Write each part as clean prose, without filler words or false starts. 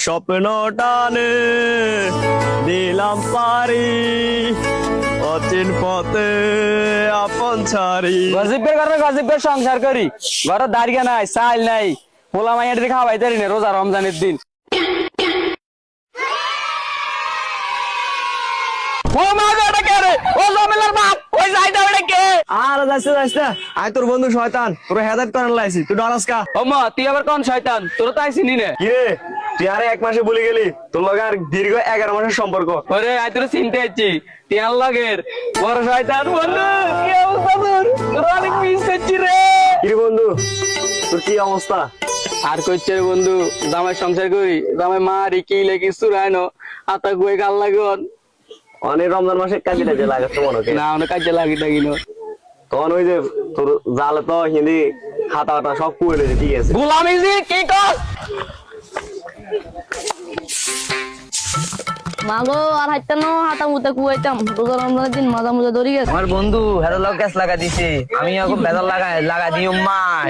স্বপ্ন টানে দিলাম পারি অচিন পথে আপন ছাড়ি। গজিবের কারণে গজিবের সংসার করি, ঘরে দাঁড়িয়ে নাই, চাল নাই, পোলা মাইয়া দিয়ে খাওয়াই তারি না রোজা রমজানের দিন। ও মা গো, এটা কে রে? ও জমিলার বাপ, ওই যাই দাও, এটা কে? আর যাইছে না, আয় তোর বন্ধু শয়তান, তোর হেদায়েত করার লাইছি, তুই ডরাস কা? ও মা, তুই আবার কোন শয়তান? তোর তো আইসি নি রে। কি রে তুই আরে 1 মাসে ভুলে গেলি তোর লগে আর দীর্ঘ 11 মাসের সম্পর্ক। ওরে আই তোর চিনতে আছি, তুই আর লগের বড় শয়তান বন্ধু। কি অবস্থা তোর? তোর অনেক মিস করছি রে। কি রে বন্ধু তোর কি অবস্থা? আর কইছে রে বন্ধু, জামাই সংসার করি, জামাই মারি কি লেগে সুরাইনো আতা গুয়ে গাল লাগন অনেক রমজান মাসে কাজে টাজে লাগাচ্ছে মনে হয় না, অনেক কাজে লাগি টাগিনো। তখন ওই যে তোর জালে তো হিন্দি খাতা খাতা সব কুয়ে রয়েছে, ঠিক আছে? গোলামি জি কি কর? মাগো আর হাইতাম না, হাতা মুতা কুয়াইতাম, রোজা রমজানের দিন মাজা মুজা ধরি গেছে। আমার বন্ধু হেরো লগ গ্যাস লাগা দিছে, আমি এখন বেজাল লাগা দিও মাই।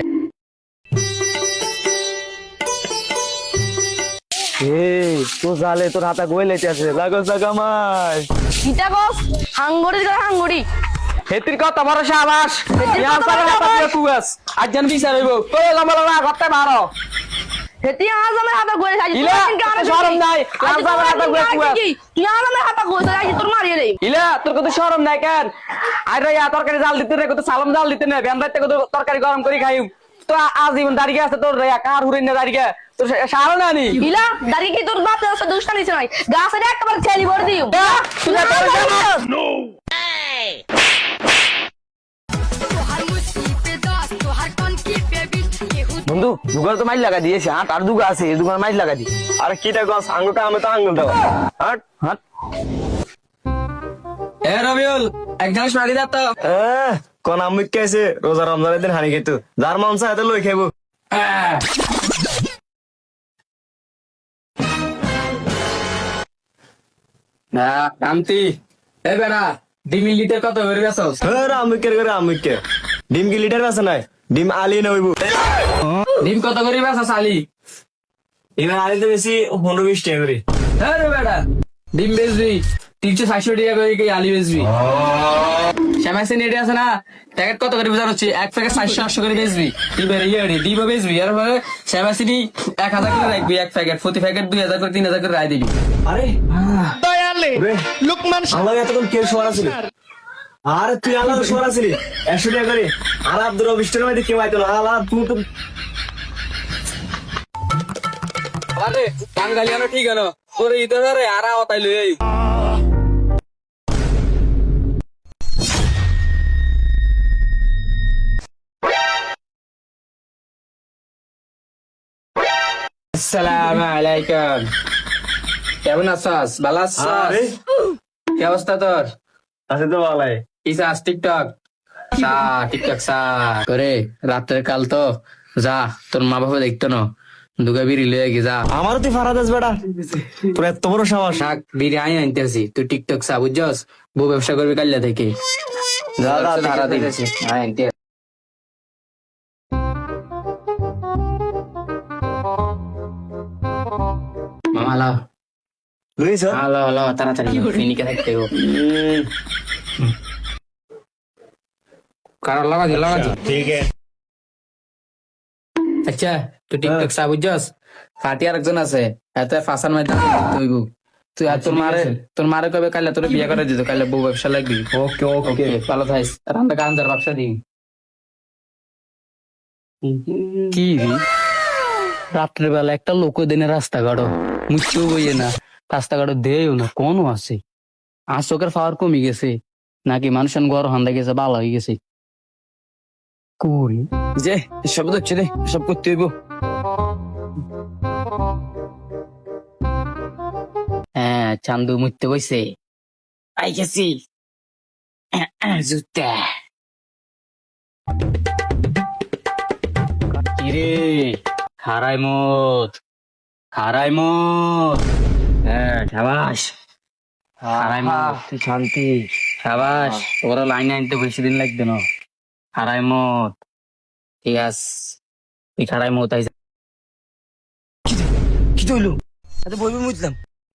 এই তো জালে তোর হাতা গোয়ে লেতে আছে, লাগস লাগা মাই। ইটা কস হাঙ্গড়ি করে হাঙ্গড়ি। হেতির কথা ভরসা আবাস হেতির ইয়ার কথা সারা ভরসা হাতা আবাস। দিয়ে কুয়াস আজ জান বিচার হইব তো জামালা না করতে পারো। হেতি আজমের হাতা গোয়ে খাই। ইলা, শরম নাই, আজমের হাতা গোয়ে কুয়াস। তুই আজমের হাতা গোয়ে খাই, তোর মারিয়ে দেই। ইলা, তোর কত শরম নাই কেন? আরে ইয়া তরকারি জাল দিতে রে, কত সালাম জাল দিতে না, বেন রাইতে কত তরকারি গরম করে খাই। তো আজীবন দাঁড়িয়ে আছে তোর রে, কার হুরিন না দাঁড়িয়ে তোর সারা না নি। ইলা দাঁড়িয়ে কি তোর বাপ আছে দুষ্টা নিছে নাই, গাছে একবার ছেলি ভরে দিও। তুই তোর বন্ধু দুগার তো মাইল লাগা দিয়েছে, আর দুগা আছে, এই দুগার মাইল লাগা দি। আরে কিটা গস আঙ্গুটা আমি তো আঙ্গুল দাও হাট হাট এ রবিউল, এক গ্লাস পানি দে তো। কোন আমি কেছে রোজা রমজানের দিন হানি খাইতো, যার মাংস হাতে লই খাইবো। না কান্তি, এ বেড়া ডিম লিটার কত করে বেচছস? আমি কে ডিম কি লিটার আছে নাই, ডিম আলি না হইব। ডিম কত করে বেচছস আলি? এবার আলি তো বেশি 15-20 টাকা করে। হ্যাঁ রে বেড়া, ডিম বেচবি 360 টাকা করে কি আলি বেচবি? শ্যামাসিন এডি আছে না, প্যাকেট কত করে বেচা হচ্ছে? এক প্যাকেট 700-800 করে বেচবি। ডিমের ডিমও বেচবি, আর শ্যামাসিনি 1000 করে রাখবি এক প্যাকেট, প্রতি প্যাকেট 2000 করে 3000 করে রায় দিবি। আরে লুকমান আল্লাহ এতক্ষণ কে শোয়া ছিল? আরে তুই আল্লাহ শোয়া ছিলি 100 টাকা করে, আর আব্দুর 20 টাকার মধ্যে কেউ আইতো না। আল্লাহ তুই তো আরে বাঙালিয়ানো ঠিক আছে, তোরে ইদারে রে আরা ওতাই লই আই। আসসালামু আলাইকুম, কেমন আছিস? ভালো আছিস? আরে কি অবস্থা তোর? আছে তো ভালাই। ইসাস টিকটক টিকটক করে রাতের কাল তো যা, তোর মা বাবা দেখতো না, দুগা বিড়ি লয়ে গে যা। আমারও তুই ফারাদাস বেটা, তোর এত বড় সাহস। শাক বিড়ি আই আনতেছি, তুই টিকটক বুঝছস, বউ ব্যবসা করবি কাল্লা থেকে যা, যা, ধারা ঠিক দিতেছি আনতে। মামা লাও লইছ? হ্যালো হ্যালো, তাড়াতাড়ি ফিনিকে থাকতে গো। কারণ লাগা দি ঠিক আছে। আচ্ছা, তুই টিকটক বুঝছস, ফাটি আর একজন আছে, এত ফাঁসার মধ্যে তুই তুই আর তোর মারে কবে কাইলে তোর বিয়ে করে দিত, কাইলে বউ ব্যবসা লাগবি। ওকে ওকে, ভালো থাইস। রান্না গান্ধার ব্যবসা দি কি রাত্রে বেলা একটা লোক দিনে রাস্তাঘাটও মুচ্ছু বইয়ে না, রাস্তাঘাটও দেয়ও না, কোন আছে আশোকের পাওয়ার কমে গেছে নাকি মানুষের গড় হান্দা গেছে, ভালো হয়ে গেছে করি যে সব তো ছেড়ে সব করতে হইব। হ্যাঁ চান্দু মুততে বইছে, আই গেছি জুতা কিরে খারাই মত হ্যাঁ সাবাস, খারাই মত শান্তি। সাবাস, ওরা লাইন আনতে বেশি দিন লাগবে না। খারাই মত ঠিক আছে, তুই খারাই মত আইস। কি হইলো? আচ্ছা বইবি মুছলাম